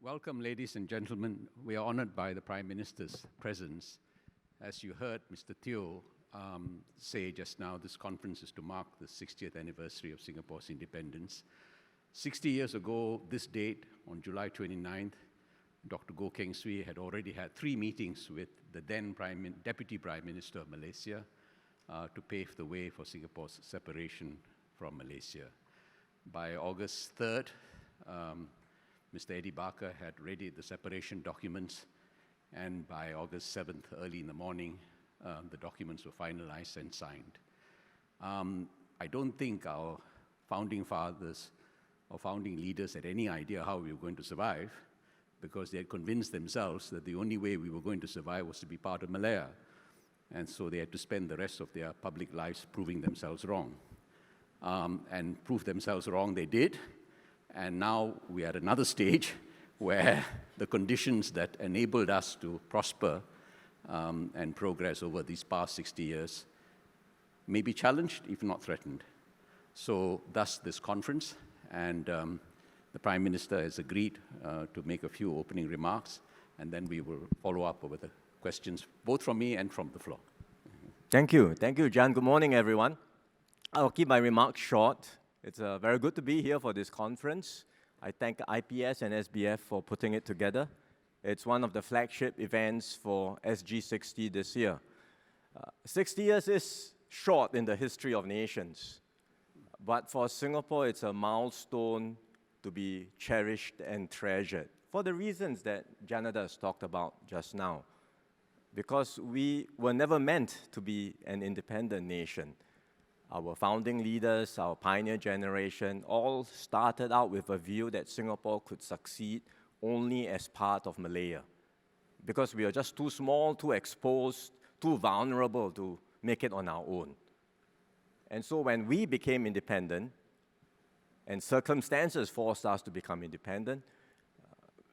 Welcome, ladies and gentlemen. We are honored by the Prime Minister's presence. As you heard Mr. Teo say just now, this conference is to mark the 60th anniversary of Singapore's independence. 60 years ago, this date, on July 29th, Dr. Goh Keng Swee had already had 3 meetings with the then Deputy Prime Minister of Malaysia to pave the way for Singapore's separation from Malaysia. By August 3rd, Mr. Eddie Barker had ready the separation documents, and by August 7th, early in the morning, the documents were finalized and signed. I don't think our founding fathers or founding leaders had any idea how we were going to survive, because they had convinced themselves that the only way we were going to survive was to be part of Malaya. And so they had to spend the rest of their public lives proving themselves wrong. And prove themselves wrong they did. And now we are at another stage where the conditions that enabled us to prosper and progress over these past 60 years may be challenged, if not threatened. So thus this conference, and the Prime Minister has agreed to make a few opening remarks, and then we will follow up with the questions, both from me and from the floor. Thank you, Jan. Good morning, everyone. I'll keep my remarks short. It's very good to be here for this conference. I thank IPS and SBF for putting it together. It's one of the flagship events for SG60 this year. 60 years is short in the history of nations, but for Singapore, it's a milestone to be cherished and treasured for the reasons that Janadas talked about just now. Because we were never meant to be an independent nation. Our founding leaders, our pioneer generation, all started out with a view that Singapore could succeed only as part of Malaya, because we are just too small, too exposed, too vulnerable to make it on our own. And so when we became independent, and circumstances forced us to become independent,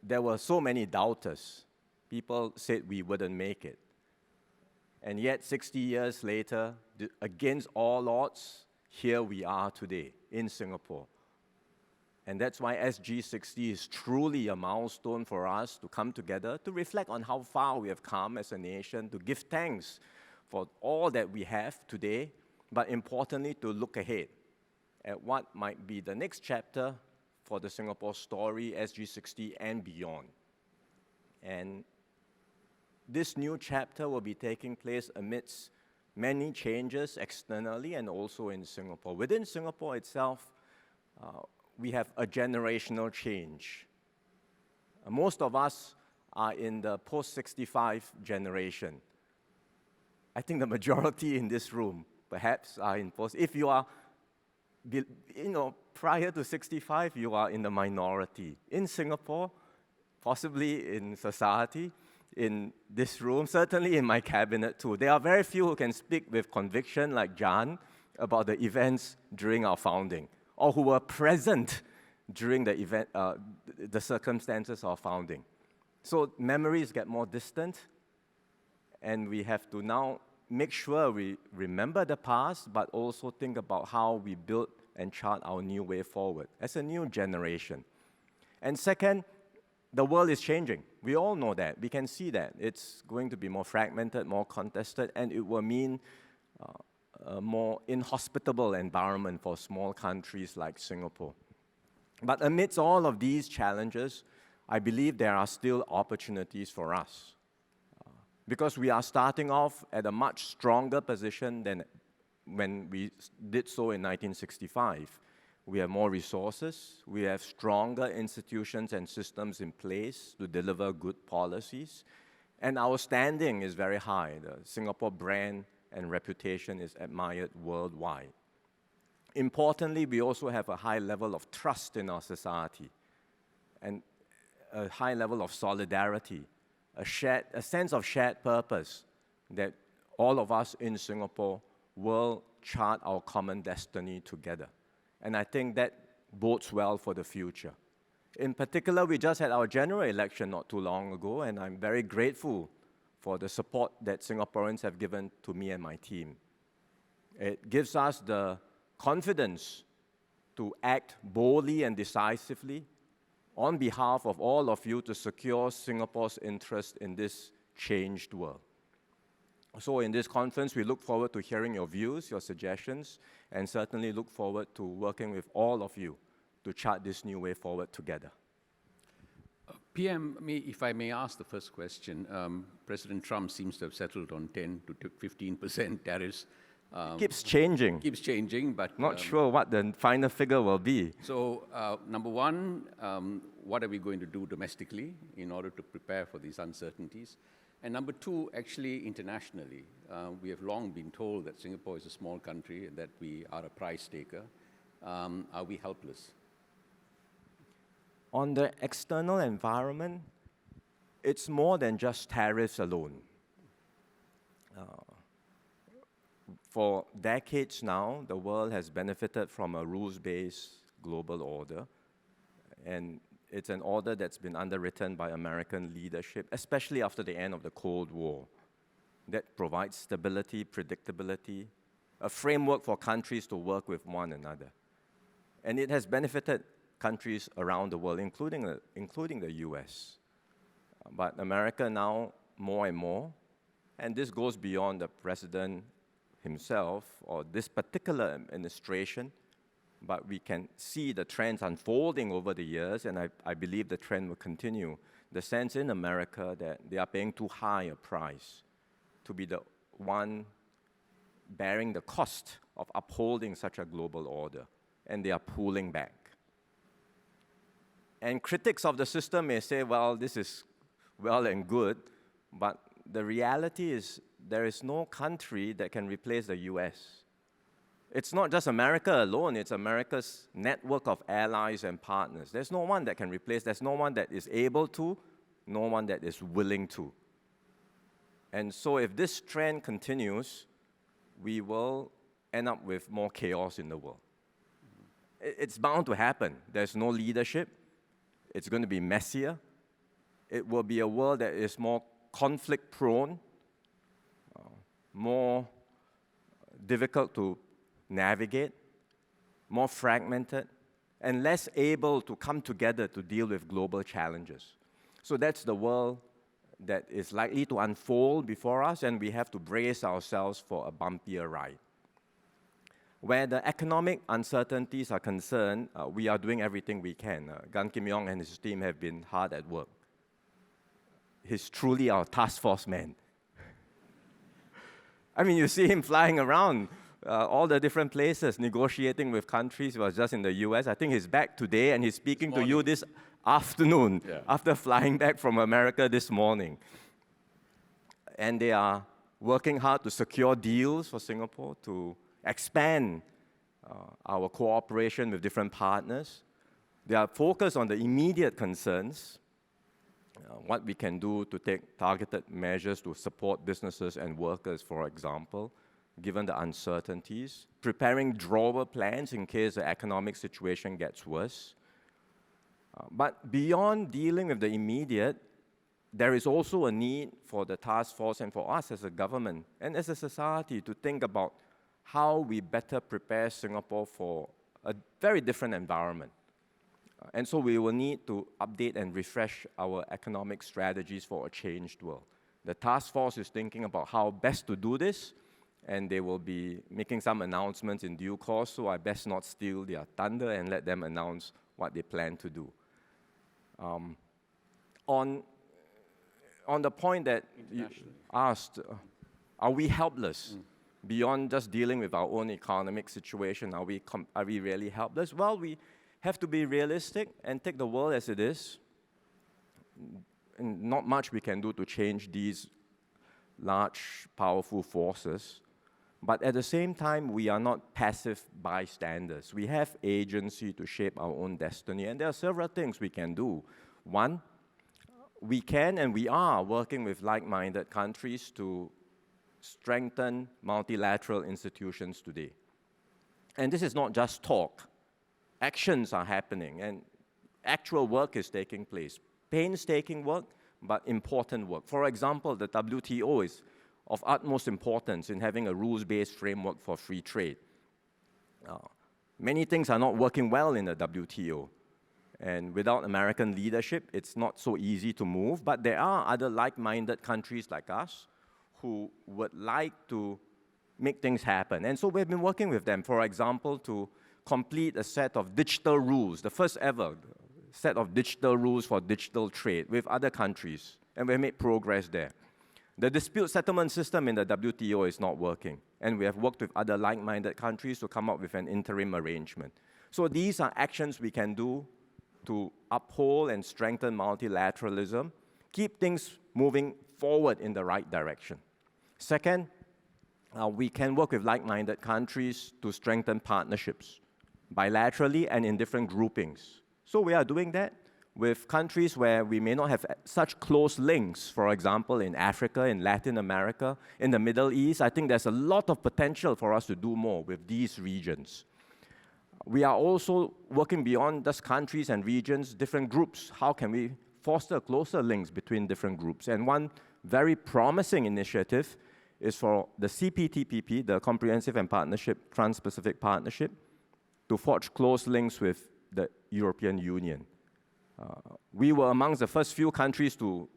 there were so many doubters. People said we wouldn't make it. And yet, 60 years later, against all odds, here we are today in Singapore. And that's why SG60 is truly a milestone for us to come together, to reflect on how far we have come as a nation, to give thanks for all that we have today, but importantly, to look ahead at what might be the next chapter for the Singapore story, SG60 and beyond. And this new chapter will be taking place amidst many changes externally and also in Singapore. Within Singapore itself, we have a generational change. Most of us are in the post-65 generation. I think the majority in this room perhaps are in post. If you are, prior to 65, you are in the minority. In Singapore, possibly in society, in this room, certainly in my cabinet too. There are very few who can speak with conviction like Jan about the events during our founding, or who were present during the event, the circumstances of founding. So memories get more distant, and we have to now make sure we remember the past, but also think about how we build and chart our new way forward as a new generation. And second, the world is changing. We all know that. We can see that. It's going to be more fragmented, more contested, and it will mean a more inhospitable environment for small countries like Singapore. But amidst all of these challenges, I believe there are still opportunities for us. Because we are starting off at a much stronger position than when we did so in 1965. We have more resources, we have stronger institutions and systems in place to deliver good policies, and our standing is very high. The Singapore brand and reputation is admired worldwide. Importantly, we also have a high level of trust in our society, and a high level of solidarity, a sense of shared purpose that all of us in Singapore will chart our common destiny together. And I think that bodes well for the future. In particular, we just had our general election not too long ago, and I'm very grateful for the support that Singaporeans have given to me and my team. It gives us the confidence to act boldly and decisively on behalf of all of you to secure Singapore's interest in this changed world. So in this conference, we look forward to hearing your views, your suggestions, and certainly look forward to working with all of you to chart this new way forward together. PM, if I may ask the first question, President Trump seems to have settled on 10 to 15% tariffs. Keeps changing. Keeps changing, but... Not sure what the final figure will be. So, number one, what are we going to do domestically in order to prepare for these uncertainties? And number two, actually internationally. We have long been told that Singapore is a small country and that we are a price taker. Are we helpless? On the external environment, it's more than just tariffs alone. For decades now, the world has benefited from a rules-based global order, and it's an order that's been underwritten by American leadership, especially after the end of the Cold War, that provides stability, predictability, a framework for countries to work with one another. And it has benefited countries around the world, including the US. But America now, more and more, and this goes beyond the president himself or this particular administration, but we can see the trends unfolding over the years, and I believe the trend will continue. The sense in America that they are paying too high a price to be the one bearing the cost of upholding such a global order, and they are pulling back. And critics of the system may say, well, this is well and good, but the reality is there is no country that can replace the US. It's not just America alone, it's America's network of allies and partners. There's no one that can replace, there's no one that is able to, no one that is willing to. And so if this trend continues, we will end up with more chaos in the world. It's bound to happen. There's no leadership. It's going to be messier. It will be a world that is more conflict-prone, more difficult to navigate, more fragmented, and less able to come together to deal with global challenges. So that's the world that is likely to unfold before us, and we have to brace ourselves for a bumpier ride. Where the economic uncertainties are concerned, we are doing everything we can. Gan Kim Yong and his team have been hard at work. He's truly our task force man. I mean, you see him flying around all the different places, negotiating with countries. He was just in the US. I think he's back today, and he's speaking to you this afternoon, after flying back from America this morning. And they are working hard to secure deals for Singapore, to expand our cooperation with different partners. They are focused on the immediate concerns, what we can do to take targeted measures to support businesses and workers, for example, given the uncertainties, preparing drawer plans in case the economic situation gets worse. But beyond dealing with the immediate, there is also a need for the task force and for us as a government and as a society to think about how we better prepare Singapore for a very different environment. And so we will need to update and refresh our economic strategies for a changed world. The task force is thinking about how best to do this, and they will be making some announcements in due course, so I best not steal their thunder and let them announce what they plan to do. On the point that you asked, are we helpless? Beyond just dealing with our own economic situation, are we really helpless? Well, we have to be realistic and take the world as it is. And not much we can do to change these large, powerful forces. But at the same time, we are not passive bystanders. We have agency to shape our own destiny, and there are several things we can do. One, we can and we are working with like-minded countries to strengthen multilateral institutions today. And this is not just talk. Actions are happening, and actual work is taking place. Painstaking work, but important work. For example, the WTO is of utmost importance in having a rules-based framework for free trade. Many things are not working well in the WTO, And without American leadership, it's not so easy to move. But there are other like-minded countries like us who would like to make things happen. And so we've been working with them, for example, to complete a set of digital rules, the first ever set of digital rules for digital trade with other countries. And we've made progress there. The dispute settlement system in the WTO is not working. And we have worked with other like-minded countries to come up with an interim arrangement. So these are actions we can do to uphold and strengthen multilateralism, keep things moving forward in the right direction. Second, we can work with like-minded countries to strengthen partnerships, bilaterally and in different groupings. So we are doing that with countries where we may not have such close links, for example, in Africa, in Latin America, in the Middle East. I think there's a lot of potential for us to do more with these regions. We are also working beyond just countries and regions, different groups. How can we foster closer links between different groups? And one very promising initiative is for the CPTPP, the Comprehensive and Partnership, Trans-Pacific Partnership, to forge close links with the European Union. We were amongst the first few countries to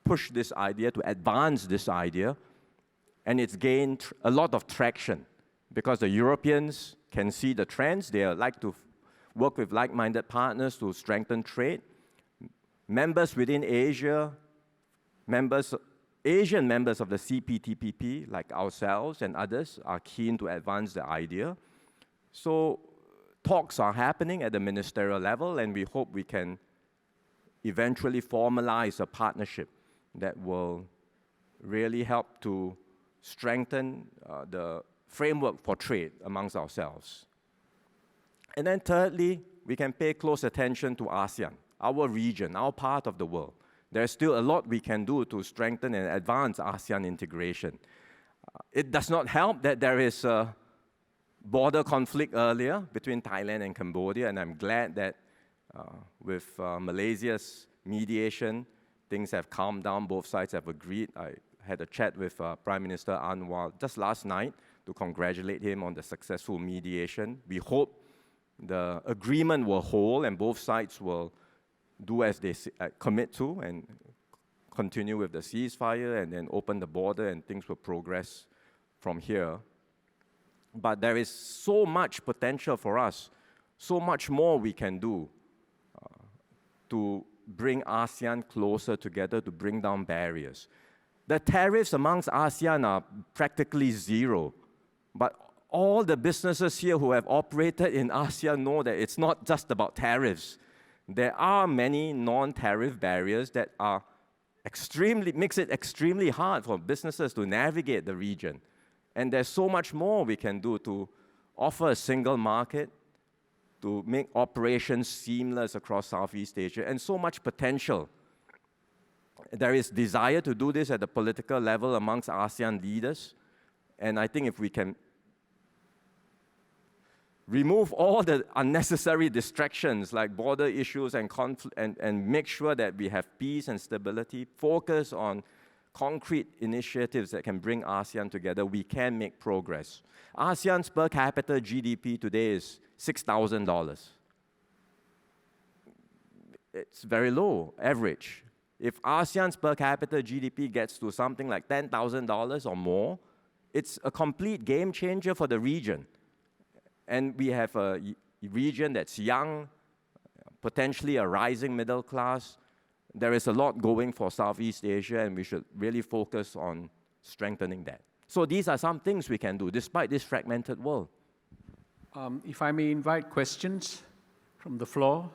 push this idea, to advance this idea, and it's gained a lot of traction because the Europeans can see the trends. They like to work with like-minded partners to strengthen trade. Members within Asia, Asian members of the CPTPP, like ourselves and others, are keen to advance the idea. So talks are happening at the ministerial level, and we hope we can eventually formalize a partnership that will really help to strengthen the framework for trade amongst ourselves. And then thirdly, we can pay close attention to ASEAN, our region, our part of the world. There's still a lot we can do to strengthen and advance ASEAN integration. It does not help that there is a border conflict earlier between Thailand and Cambodia, and I'm glad that with Malaysia's mediation, things have calmed down, both sides have agreed. I had a chat with Prime Minister Anwar just last night to congratulate him on the successful mediation. We hope the agreement will hold and both sides will do as they commit to and continue with the ceasefire and then open the border and things will progress from here. But there is so much potential for us, so much more we can do to bring ASEAN closer together, to bring down barriers. The tariffs amongst ASEAN are practically zero, but all the businesses here who have operated in ASEAN know that it's not just about tariffs. There are many non-tariff barriers that are makes it extremely hard for businesses to navigate the region. And there's so much more we can do to offer a single market, to make operations seamless across Southeast Asia, and so much potential. There is desire to do this at the political level amongst ASEAN leaders, and I think if we can remove all the unnecessary distractions like border issues and conflict, and make sure that we have peace and stability, focus on concrete initiatives that can bring ASEAN together, we can make progress. ASEAN's per capita GDP today is $6,000. It's very low, average. If ASEAN's per capita GDP gets to something like $10,000 or more, it's a complete game changer for the region. And we have a region that's young, potentially a rising middle class. There is a lot going for Southeast Asia, and we should really focus on strengthening that. So these are some things we can do, despite this fragmented world. If I may invite questions from the floor.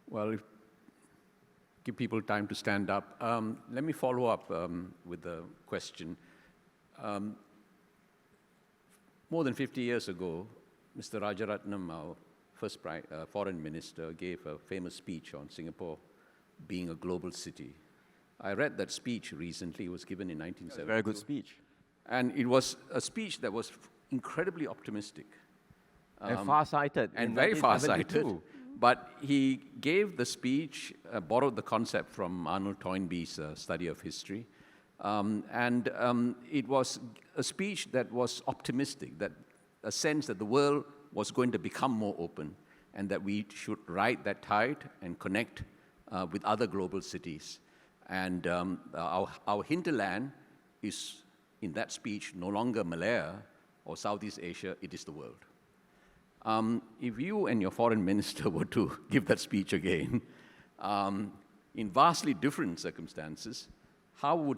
Well, give people time to stand up. Let me follow up with the question. More than 50 years ago, Mr. Rajaratnam, our first foreign minister, gave a famous speech on Singapore being a global city. I read that speech recently. It was given in 1972. Very good speech. And it was a speech that was incredibly optimistic. And far-sighted. And very far-sighted. But he gave the speech, borrowed the concept from Arnold Toynbee's study of history. It was a speech that was optimistic, that a sense that the world was going to become more open, and that we should ride that tide and connect with other global cities. And our hinterland is, in that speech, no longer Malaya or Southeast Asia, it is the world. If you and your foreign minister were to give that speech again, in vastly different circumstances, how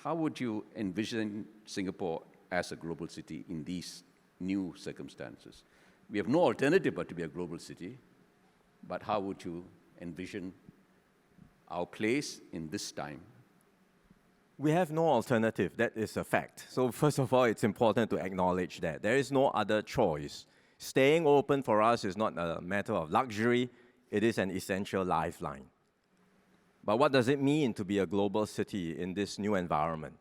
would you envision Singapore as a global city in these new circumstances? We have no alternative but to be a global city, but how would you envision our place in this time? We have no alternative, that is a fact. So first of all, it's important to acknowledge that. There is no other choice. Staying open for us is not a matter of luxury, it is an essential lifeline. But what does it mean to be a global city in this new environment?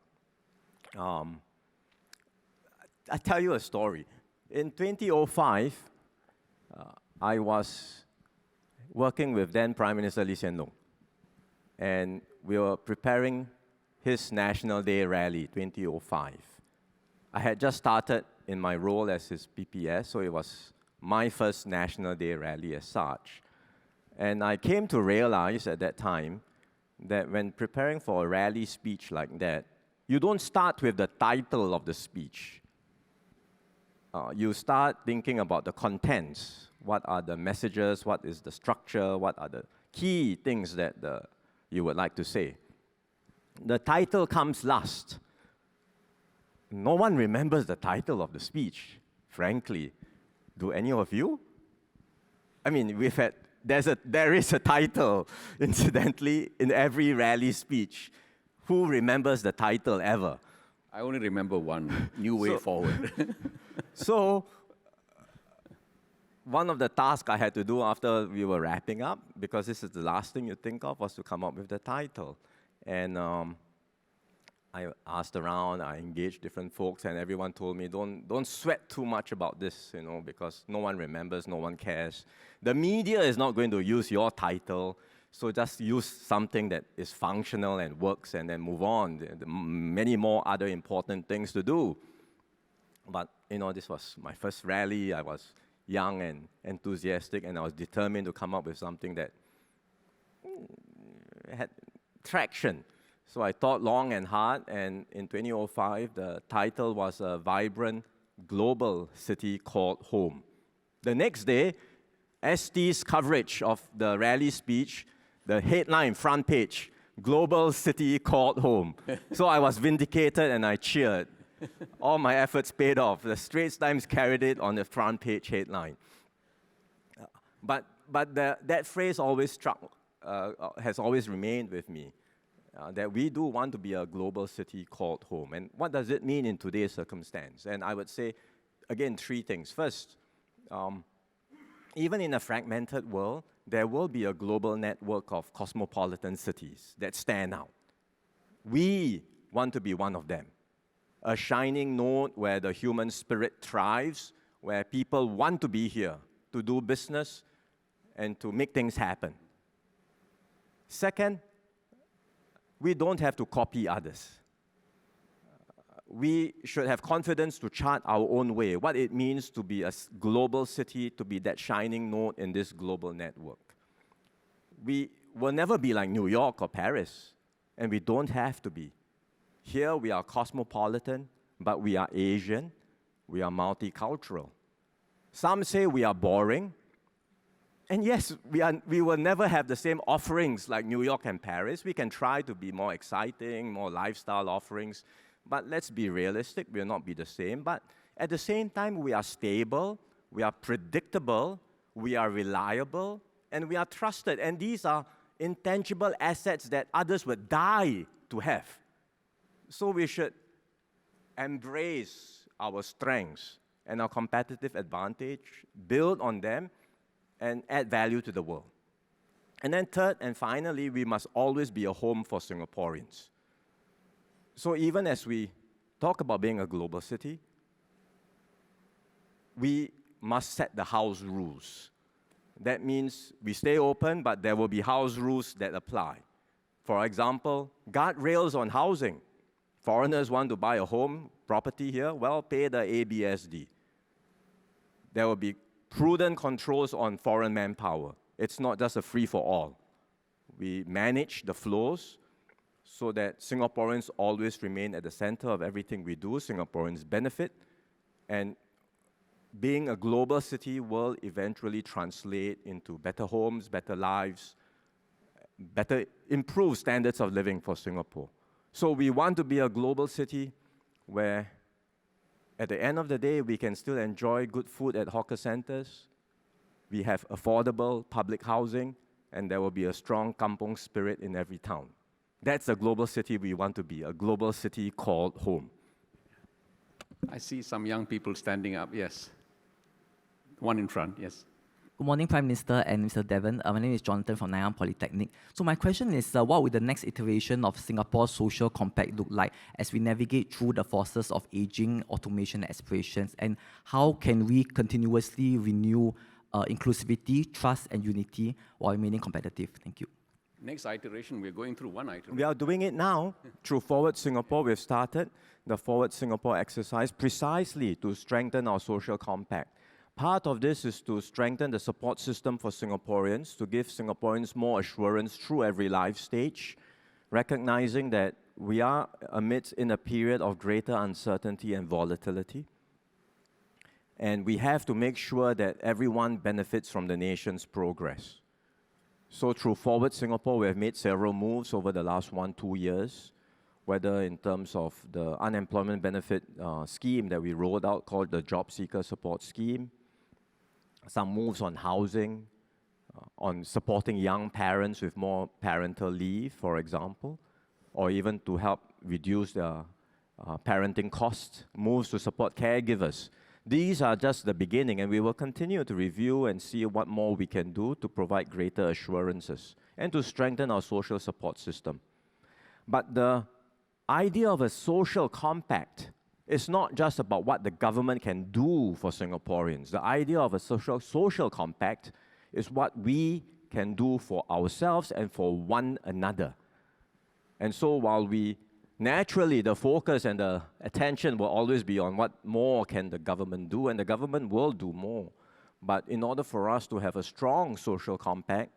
I'll tell you a story. In 2005, I was working with then Prime Minister Lee Hsien Loong, and we were preparing his National Day rally, 2005. I had just started in my role as his PPS, so it was my first National Day rally as such. And I came to realize at that time that when preparing for a rally speech like that, you don't start with the title of the speech. You start thinking about the contents. What are the messages? What is the structure? What are the key things that you would like to say? The title comes last. No one remembers the title of the speech, frankly. Do any of you? I mean, there is a title, incidentally, in every rally speech. Who remembers the title ever? I only remember one, New Way Forward. So, one of the tasks I had to do after we were wrapping up, because this is the last thing you think of, was to come up with the title. And I asked around, I engaged different folks, and everyone told me, don't sweat too much about this, because no one remembers, no one cares. The media is not going to use your title, so just use something that is functional and works, and then move on. There are many more other important things to do. But, this was my first rally. I was young and enthusiastic, and I was determined to come up with something that had traction. So I thought long and hard, and in 2005, the title was A Vibrant Global City Called Home. The next day, ST's coverage of the rally speech, the headline, front page, Global City Called Home. So I was vindicated and I cheered. All my efforts paid off. The Straits Times carried it on the front page headline. But that phrase always has always remained with me. That we do want to be a global city called home. And what does it mean in today's circumstance? And I would say, again, three things. First, even in a fragmented world, there will be a global network of cosmopolitan cities that stand out. We want to be one of them. A shining node where the human spirit thrives, where people want to be here to do business and to make things happen. Second, we don't have to copy others. We should have confidence to chart our own way, what it means to be a global city, to be that shining node in this global network. We will never be like New York or Paris, and we don't have to be. Here we are cosmopolitan, but we are Asian, we are multicultural. Some say we are boring, and yes, we will never have the same offerings like New York and Paris. We can try to be more exciting, more lifestyle offerings, but let's be realistic, we will not be the same. But at the same time, we are stable, we are predictable, we are reliable, and we are trusted. And these are intangible assets that others would die to have. So we should embrace our strengths and our competitive advantage, build on them, and add value to the world. And then third and finally, we must always be a home for Singaporeans. So even as we talk about being a global city, we must set the house rules. That means we stay open, but there will be house rules that apply. For example, guardrails on housing. Foreigners want to buy a home, property here, well, pay the ABSD. There will be prudent controls on foreign manpower. It's not just a free-for-all. We manage the flows so that Singaporeans always remain at the center of everything we do. Singaporeans benefit, and being a global city will eventually translate into better homes, better lives, better improved standards of living for Singapore. So we want to be a global city where at the end of the day, we can still enjoy good food at hawker centers. We have affordable public housing, and there will be a strong kampong spirit in every town. That's a global city we want to be, a global city called home. I see some young people standing up. Yes. One in front, yes. Good morning, Prime Minister and Mr. Devan. My name is Jonathan from Nanyang Polytechnic. So my question is, what will the next iteration of Singapore's social compact look like as we navigate through the forces of aging, automation, and aspirations? And how can we continuously renew inclusivity, trust, and unity while remaining competitive? Thank you. Next iteration, we're going through one iteration. We are doing it now. Through Forward Singapore, we've started the Forward Singapore exercise precisely to strengthen our social compact. Part of this is to strengthen the support system for Singaporeans, to give Singaporeans more assurance through every life stage, recognizing that we are in a period of greater uncertainty and volatility. And we have to make sure that everyone benefits from the nation's progress. So through Forward Singapore, we have made several moves over the last 1-2 years, whether in terms of the unemployment benefit scheme that we rolled out called the Job Seeker Support Scheme, some moves on housing, on supporting young parents with more parental leave, for example, or even to help reduce the parenting costs, moves to support caregivers. These are just the beginning, and we will continue to review and see what more we can do to provide greater assurances and to strengthen our social support system. But the idea of a social compact is not just about what the government can do for Singaporeans. The idea of a social compact is what we can do for ourselves and for one another. And so while naturally, the focus and the attention will always be on what more can the government do, and the government will do more. But in order for us to have a strong social compact,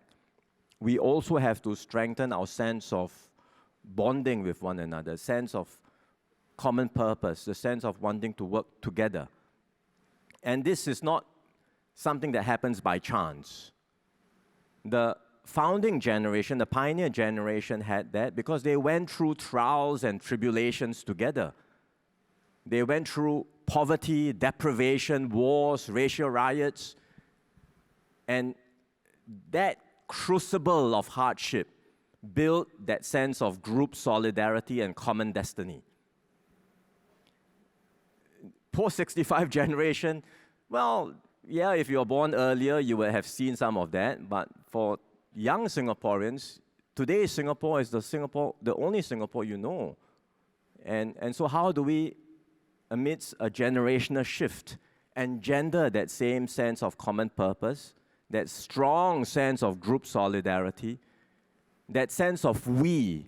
we also have to strengthen our sense of bonding with one another, sense of common purpose, the sense of wanting to work together. And this is not something that happens by chance. The founding generation, the pioneer generation had that because they went through trials and tribulations together. They went through poverty, deprivation, wars, racial riots, and that crucible of hardship built that sense of group solidarity and common destiny. Post-65 generation, well, yeah, if you were born earlier, you would have seen some of that, but for young Singaporeans, today Singapore is the only Singapore you know. And so how do we, amidst a generational shift, engender that same sense of common purpose, that strong sense of group solidarity, that sense of we,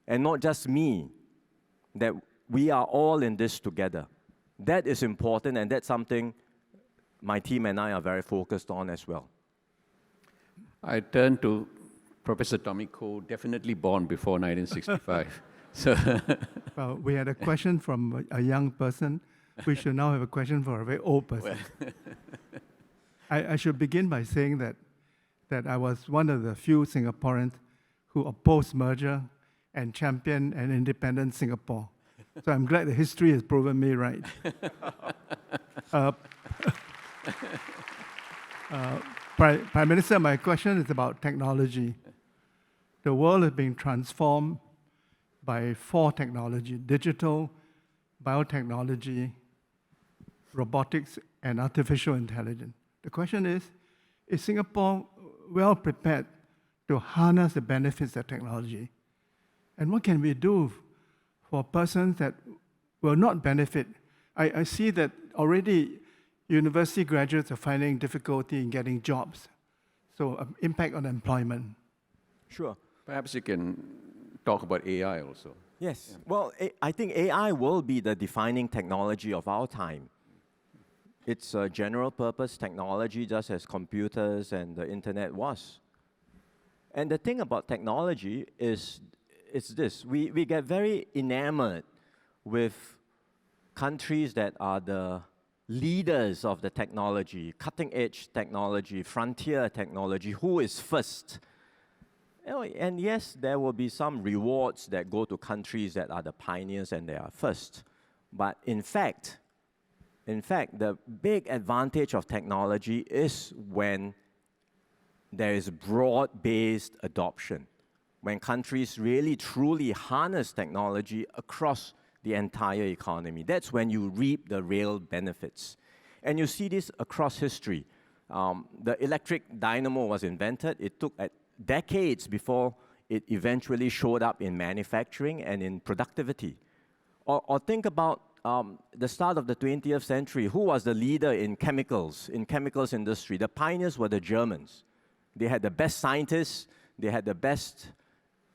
and not just me, that we are all in this together. That is important, and that's something my team and I are very focused on as well. I turn to Professor Tommy Koh, definitely born before 1965. So Well, we had a question from a young person. We should now have a question for a very old person. I should begin by saying that I was one of the few Singaporeans who opposed merger and championed an independent Singapore. So I'm glad the history has proven me right. Prime Minister, my question is about technology. The world is being transformed by 4 technologies: digital, biotechnology, robotics, and artificial intelligence. The question is Singapore well prepared to harness the benefits of technology? And what can we do for persons that will not benefit? I see that already university graduates are finding difficulty in getting jobs. So impact on employment. Sure. perhaps you can talk about AI also. Yes. Well, I think AI will be the defining technology of our time. It's a general purpose technology, just as computers and the internet was. And the thing about technology is, it's this, we get very enamored with countries that are the leaders of the technology, cutting edge technology, frontier technology, who is first. You know, and yes, there will be some rewards that go to countries that are the pioneers and they are first. But in fact, the big advantage of technology is when there is broad-based adoption, when countries really truly harness technology across the entire economy. That's when you reap the real benefits. And you see this across history. The electric dynamo was invented. It took decades before it eventually showed up in manufacturing and in productivity. Or think about the start of the 20th century. Who was the leader in chemicals industry? The pioneers were the Germans. They had the best scientists, they had the best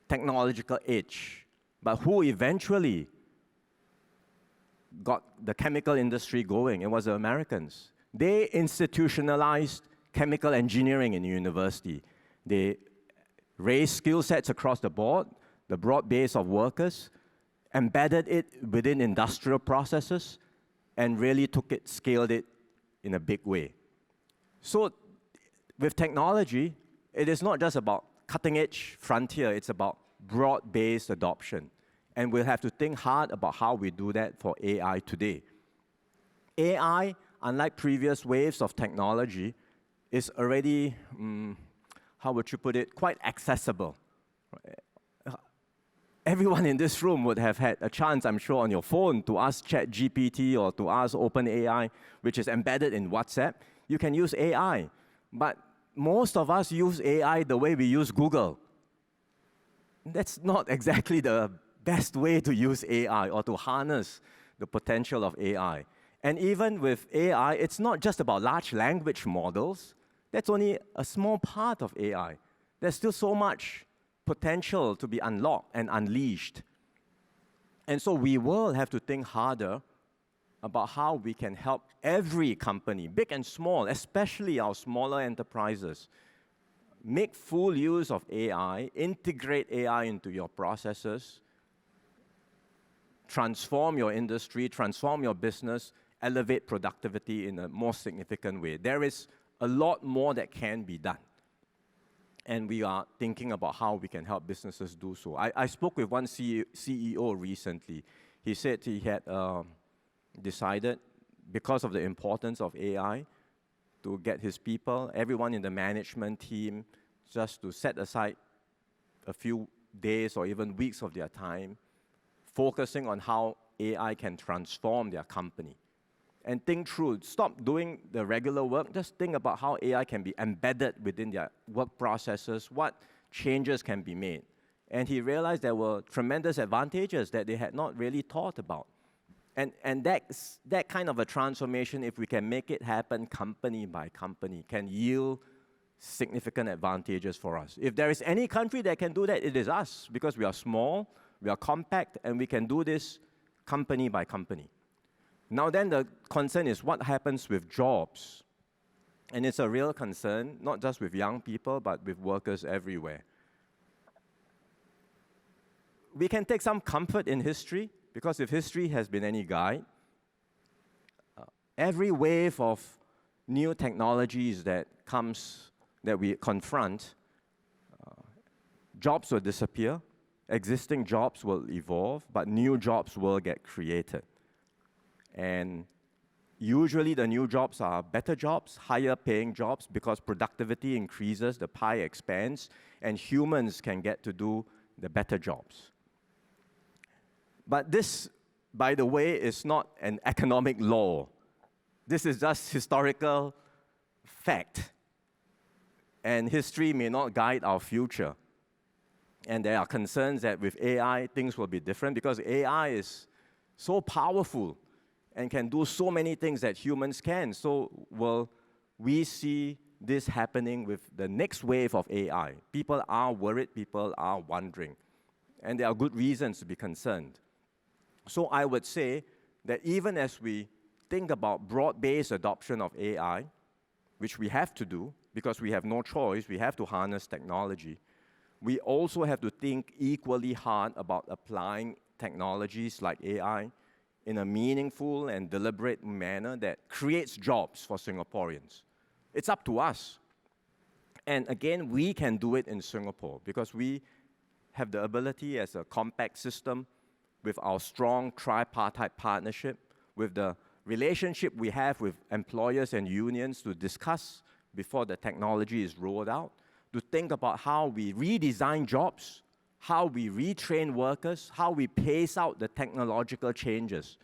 technological edge. But who eventually got the chemical industry going? It was the Americans. They institutionalized chemical engineering in university. They raised skill sets across the board, the broad base of workers, embedded it within industrial processes, and really scaled it in a big way. So with technology, it is not just about cutting-edge frontier, it's about broad-based adoption. And we'll have to think hard about how we do that for AI today. AI, unlike previous waves of technology, is already, how would you put it, quite accessible. Everyone in this room would have had a chance, I'm sure, on your phone to ask ChatGPT or to ask OpenAI, which is embedded in WhatsApp. You can use AI. But most of us use AI the way we use Google. That's not exactly the best way to use AI or to harness the potential of AI. And even with AI, it's not just about large language models. That's only a small part of AI. There's still so much potential to be unlocked and unleashed. And so we will have to think harder about how we can help every company, big and small, especially our smaller enterprises, make full use of AI, integrate AI into your processes, transform your industry, transform your business, elevate productivity in a more significant way. There is a lot more that can be done. And we are thinking about how we can help businesses do so. I spoke with one CEO recently. He said he had decided, because of the importance of AI, to get his people, everyone in the management team, just to set aside a few days or even weeks of their time, focusing on how AI can transform their company. And think through, stop doing the regular work, just think about how AI can be embedded within their work processes, what changes can be made. And he realized there were tremendous advantages that they had not really thought about. And that kind of a transformation, if we can make it happen company by company, can yield significant advantages for us. If there is any country that can do that, it is us, because we are small, we are compact, and we can do this company by company. Now then, the concern is what happens with jobs. And it's a real concern, not just with young people, but with workers everywhere. We can take some comfort in history, because if history has been any guide, every wave of new technologies that we confront, jobs will disappear, existing jobs will evolve, but new jobs will get created. And usually the new jobs are better jobs, higher paying jobs, because productivity increases, the pie expands, and humans can get to do the better jobs. But this, by the way, is not an economic law. This is just historical fact. And history may not guide our future. And there are concerns that with AI, things will be different, because AI is so powerful and can do so many things that humans can. So will we see this happening with the next wave of AI? People are worried, people are wondering. And there are good reasons to be concerned. So I would say that even as we think about broad-based adoption of AI, which we have to do because we have no choice, we have to harness technology, we also have to think equally hard about applying technologies like AI in a meaningful and deliberate manner that creates jobs for Singaporeans. It's up to us. And again, we can do it in Singapore because we have the ability as a compact system with our strong tripartite partnership, with the relationship we have with employers and unions to discuss before the technology is rolled out, to think about how we redesign jobs, how we retrain workers, how we pace out the technological changes.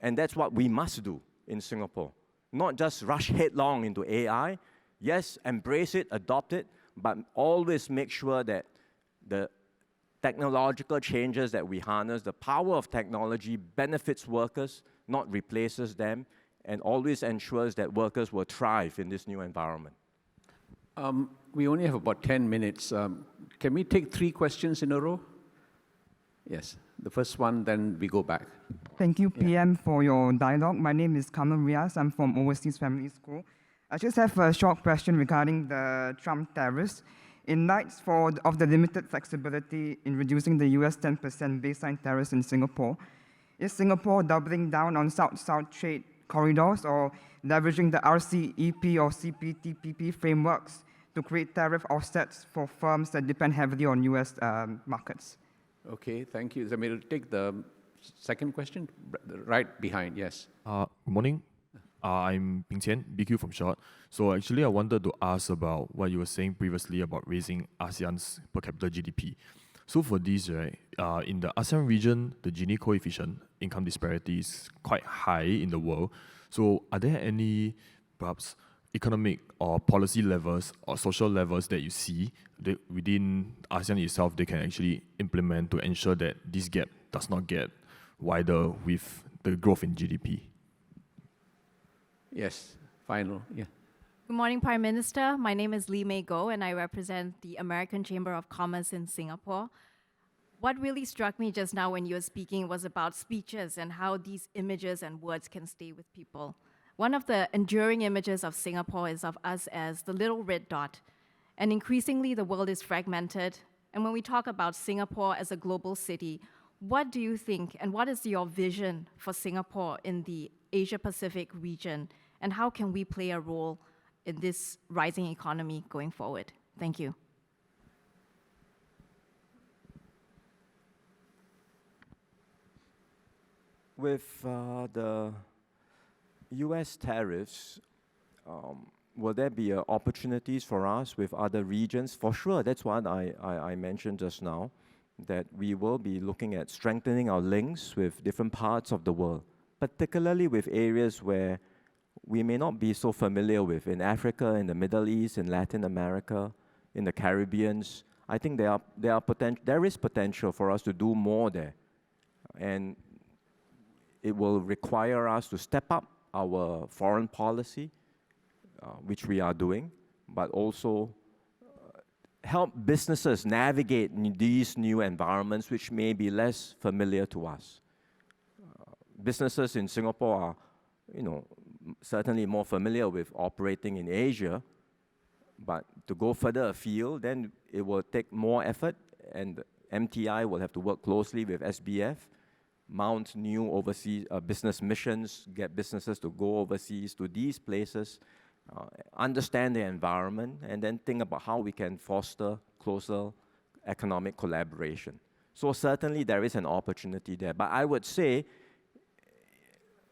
And that's what we must do in Singapore. Not just rush headlong into AI. Yes, embrace it, adopt it, but always make sure that the technological changes that we harness, the power of technology benefits workers, not replaces them, and always ensures that workers will thrive in this new environment. We only have about 10 minutes. Can we take 3 questions in a row? Yes, the first one, then we go back. Thank you, PM, for your dialogue. My name is Kamal Riaz. I'm from Overseas Family School. I just have a short question regarding the Trump tariffs. In light of the limited flexibility in reducing the US 10% baseline tariffs in Singapore, is Singapore doubling down on South-South trade corridors or leveraging the RCEP or CPTPP frameworks to create tariff offsets for firms that depend heavily on US markets? Okay, thank you. Zamir, will take the second question, right behind, yes. Good morning. I'm Ping Qian, BQ from Short. So actually, I wanted to ask about what you were saying previously about raising ASEAN's per capita GDP. So for this, right, in the ASEAN region, the Gini coefficient, income disparity is quite high in the world. So are there any, perhaps, economic or policy levels or social levels that you see that within ASEAN itself they can actually implement to ensure that this gap does not get wider with the growth in GDP? Yes, final, yeah. Good morning, Prime Minister. My name is Lee Mei Goh, and I represent the American Chamber of Commerce in Singapore. What really struck me just now when you were speaking was about speeches and how these images and words can stay with people. One of the enduring images of Singapore is of us as the little red dot. And increasingly, the world is fragmented. And when we talk about Singapore as a global city, what do you think and what is your vision for Singapore in the Asia-Pacific region? And how can we play a role in this rising economy going forward? Thank you. With the US tariffs, will there be opportunities for us with other regions? For sure, that's what I mentioned just now, that we will be looking at strengthening our links with different parts of the world, particularly with areas where we may not be so familiar with, in Africa, in the Middle East, in Latin America, in the Caribbean. I think there is potential for us to do more there. And it will require us to step up our foreign policy, which we are doing, but also help businesses navigate these new environments which may be less familiar to us. Businesses in Singapore are, certainly more familiar with operating in Asia, but to go further afield, then it will take more effort, and MTI will have to work closely with SBF, mount new overseas business missions, get businesses to go overseas to these places, understand the environment, and then think about how we can foster closer economic collaboration. So certainly there is an opportunity there. But I would say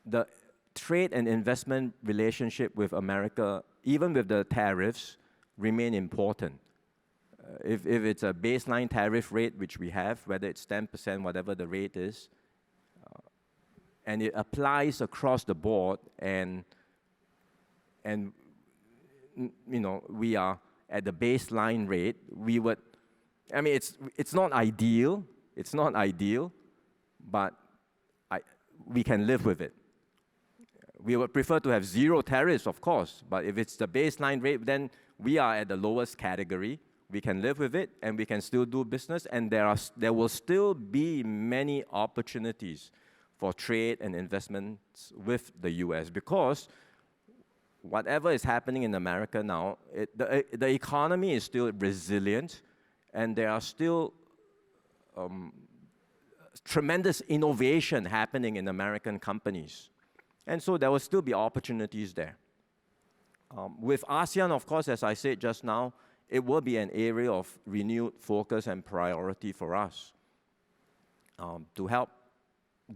the trade and investment relationship with America, even with the tariffs, remain important. If it's a baseline tariff rate, which we have, whether it's 10%, whatever the rate is, and it applies across the board, and we are at the baseline rate, we would, it's not ideal, but we can live with it. We would prefer to have zero tariffs, of course, but if it's the baseline rate, then we are at the lowest category. We can live with it, and we can still do business, and there will still be many opportunities for trade and investments with the US, because whatever is happening in America now, the economy is still resilient, and there are still tremendous innovation happening in American companies. And so there will still be opportunities there. With ASEAN, of course, as I said just now, it will be an area of renewed focus and priority for us to help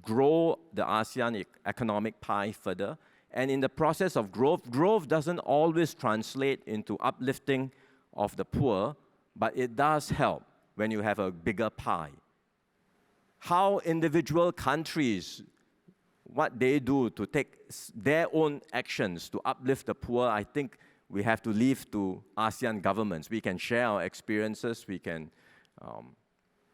grow the ASEAN economic pie further. And in the process of growth doesn't always translate into uplifting of the poor, but it does help when you have a bigger pie. How individual countries, what they do to take their own actions to uplift the poor, I think we have to leave to ASEAN governments. We can share our experiences, we can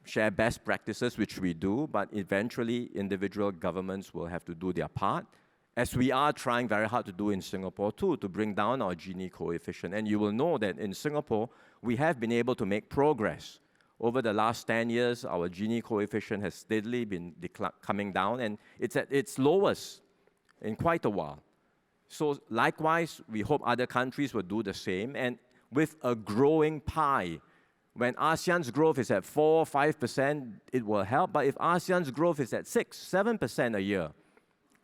share best practices, which we do, but eventually individual governments will have to do their part, as we are trying very hard to do in Singapore too, to bring down our Gini coefficient. And you will know that in Singapore, we have been able to make progress. Over the last 10 years, our Gini coefficient has steadily been coming down, and it's at its lowest in quite a while. So likewise, we hope other countries will do the same. And with a growing pie, when ASEAN's growth is at 4, 5%, it will help. But if ASEAN's growth is at 6, 7% a year,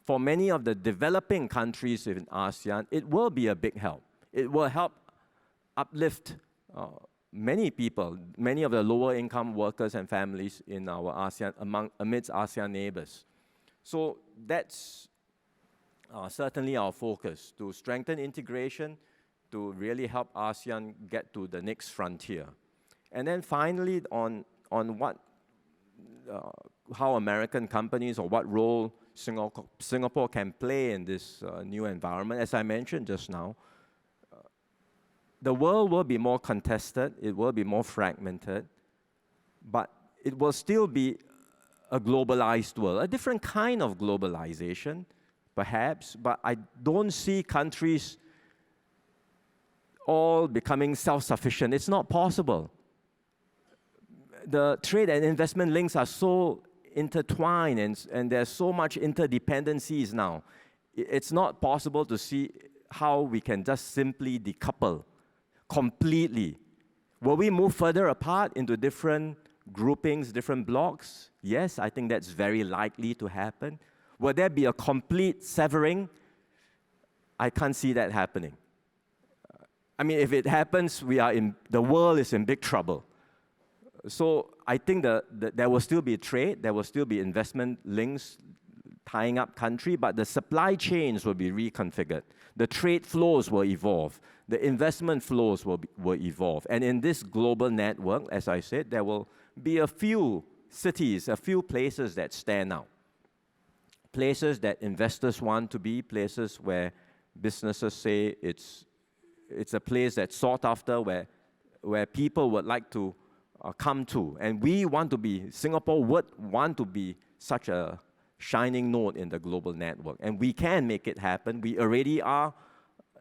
for many of the developing countries in ASEAN, it will be a big help. It will help uplift many people, many of the lower income workers and families in our ASEAN, amidst ASEAN neighbors. So that's certainly our focus, to strengthen integration, to really help ASEAN get to the next frontier. And then finally, on what, how American companies, or what role Singapore can play in this new environment. As I mentioned just now, the world will be more contested, it will be more fragmented, but it will still be a globalized world, a different kind of globalization, perhaps, but I don't see countries all becoming self-sufficient. It's not possible. The trade and investment links are so intertwined, and there's so much interdependencies now. It's not possible to see how we can just simply decouple completely. Will we move further apart into different groupings, different blocks? Yes, I think that's very likely to happen. Will there be a complete severing? I can't see that happening. I mean, if it happens, the world is in big trouble. So I think there will still be trade, there will still be investment links tying up country, but the supply chains will be reconfigured. The trade flows will evolve. The investment flows will evolve. And in this global network, as I said, there will be a few cities, a few places that stand out. Places that investors want to be, places where businesses say it's a place that's sought after, where people would like to come to. And we want to be, Singapore would want to be such a shining node in the global network. And we can make it happen. We already are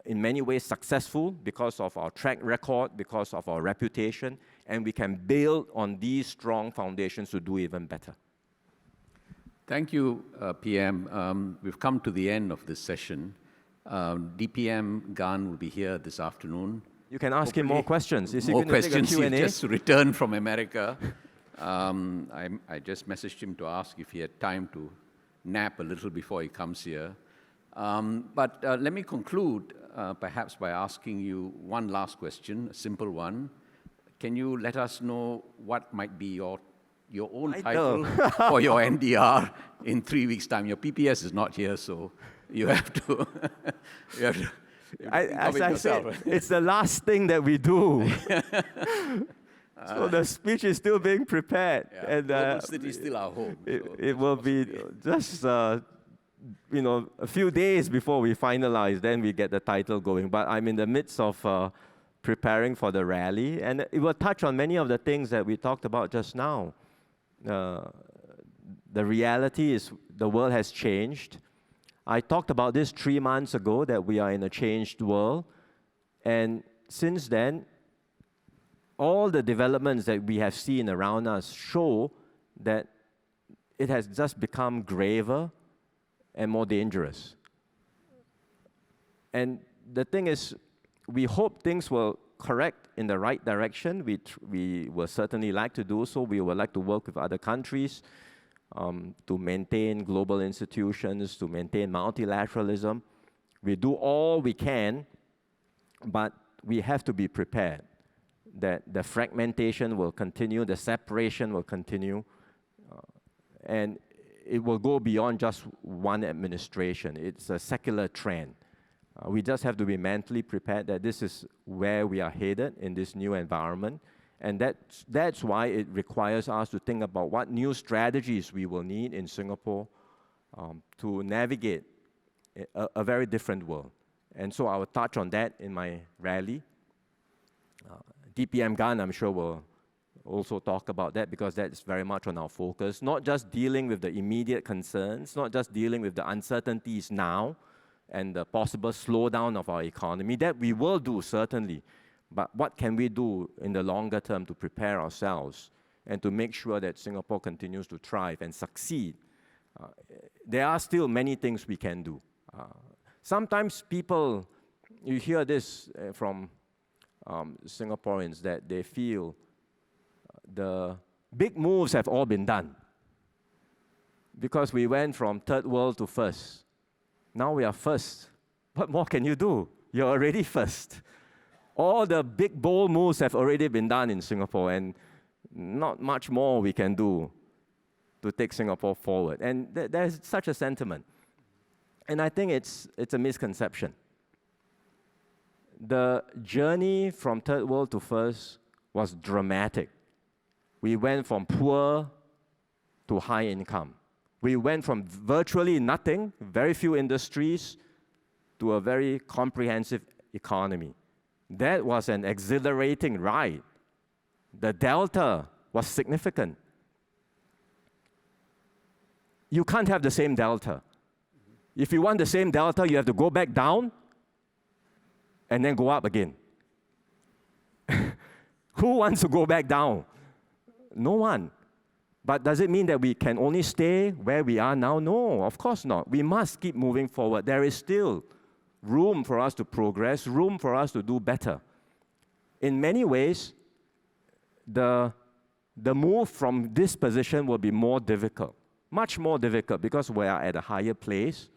in many ways successful because of our track record, because of our reputation, and we can build on these strong foundations to do even better. Thank you, PM. We've come to the end of this session. DPM Gan will be here this afternoon. You can ask him more questions. Is he more going to take a questions. Q&A? He just returned from America. I just messaged him to ask if he had time to nap a little before he comes here. But let me conclude perhaps by asking you one last question, a simple one. Can you let us know what might be your own title for your NDR in 3 weeks' time? Your PPS is not here, so you have to... As I said, it's the last thing that we do. So the speech is still being prepared. Yeah, and Global City is still our home. It will be just a few days before we finalize, then we get the title going. But I'm in the midst of preparing for the rally, and it will touch on many of the things that we talked about just now. The reality is the world has changed. I talked about this 3 months ago, that we are in a changed world. And since then, all the developments that we have seen around us show that it has just become graver and more dangerous. And the thing is, we hope things will correct in the right direction. We will certainly like to do so. We would like to work with other countries to maintain global institutions, to maintain multilateralism. We do all we can, but we have to be prepared that the fragmentation will continue, the separation will continue, and it will go beyond just one administration. It's a secular trend. We just have to be mentally prepared that this is where we are headed in this new environment, and that's why it requires us to think about what new strategies we will need in Singapore to navigate a very different world. And so I will touch on that in my rally. DPM Gan, I'm sure, will also talk about that because that's very much on our focus. Not just dealing with the immediate concerns, not just dealing with the uncertainties now and the possible slowdown of our economy. That we will do, certainly. But what can we do in the longer term to prepare ourselves and to make sure that Singapore continues to thrive and succeed? There are still many things we can do. Sometimes people, you hear this from Singaporeans, that they feel the big moves have all been done because we went from third world to first. Now we are first. What more can you do? You're already first. All the big, bold moves have already been done in Singapore, and not much more we can do to take Singapore forward. And there's such a sentiment. And I think it's a misconception. The journey from third world to first was dramatic. We went from poor to high income. We went from virtually nothing, very few industries, to a very comprehensive economy. That was an exhilarating ride. The delta was significant. You can't have the same delta. If you want the same delta, you have to go back down and then go up again. Who wants to go back down? No one. But does it mean that we can only stay where we are now? No, of course not. We must keep moving forward. There is still room for us to progress, room for us to do better. In many ways, the move from this position will be more difficult, much more difficult, because we are at a higher place.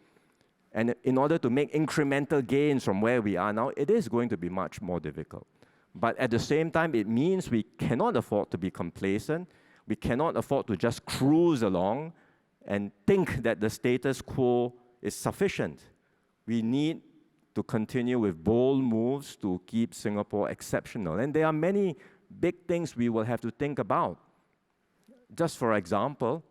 And in order to make incremental gains from where we are now, it is going to be much more difficult. But at the same time, it means we cannot afford to be complacent. We cannot afford to just cruise along and think that the status quo is sufficient. We need to continue with bold moves to keep Singapore exceptional. And there are many big things we will have to think about. Just for example,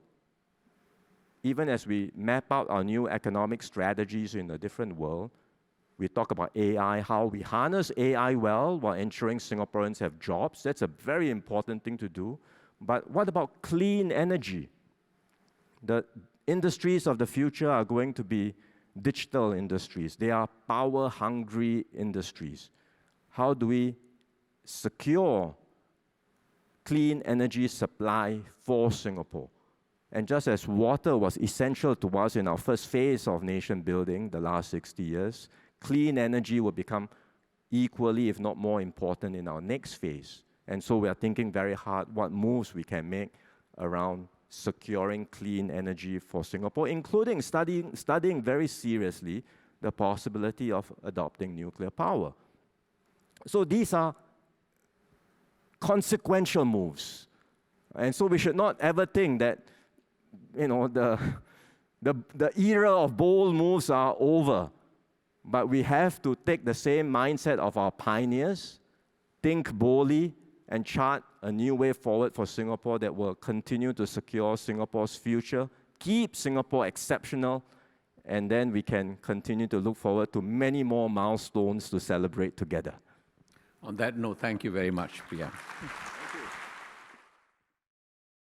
even as we map out our new economic strategies in a different world, we talk about AI, how we harness AI well while ensuring Singaporeans have jobs. That's a very important thing to do. But what about clean energy? The industries of the future are going to be digital industries. They are power-hungry industries. How do we secure clean energy supply for Singapore? And just as water was essential to us in our first phase of nation building the last 60 years, clean energy will become equally, if not more important in our next phase. And so we are thinking very hard what moves we can make around securing clean energy for Singapore, including studying very seriously the possibility of adopting nuclear power. So these are consequential moves. And so we should not ever think that, you know, the era of bold moves are over. But we have to take the same mindset of our pioneers, think boldly, and chart a new way forward for Singapore that will continue to secure Singapore's future, keep Singapore exceptional, and then we can continue to look forward to many more milestones to celebrate together. On that note, thank you very much, Priya.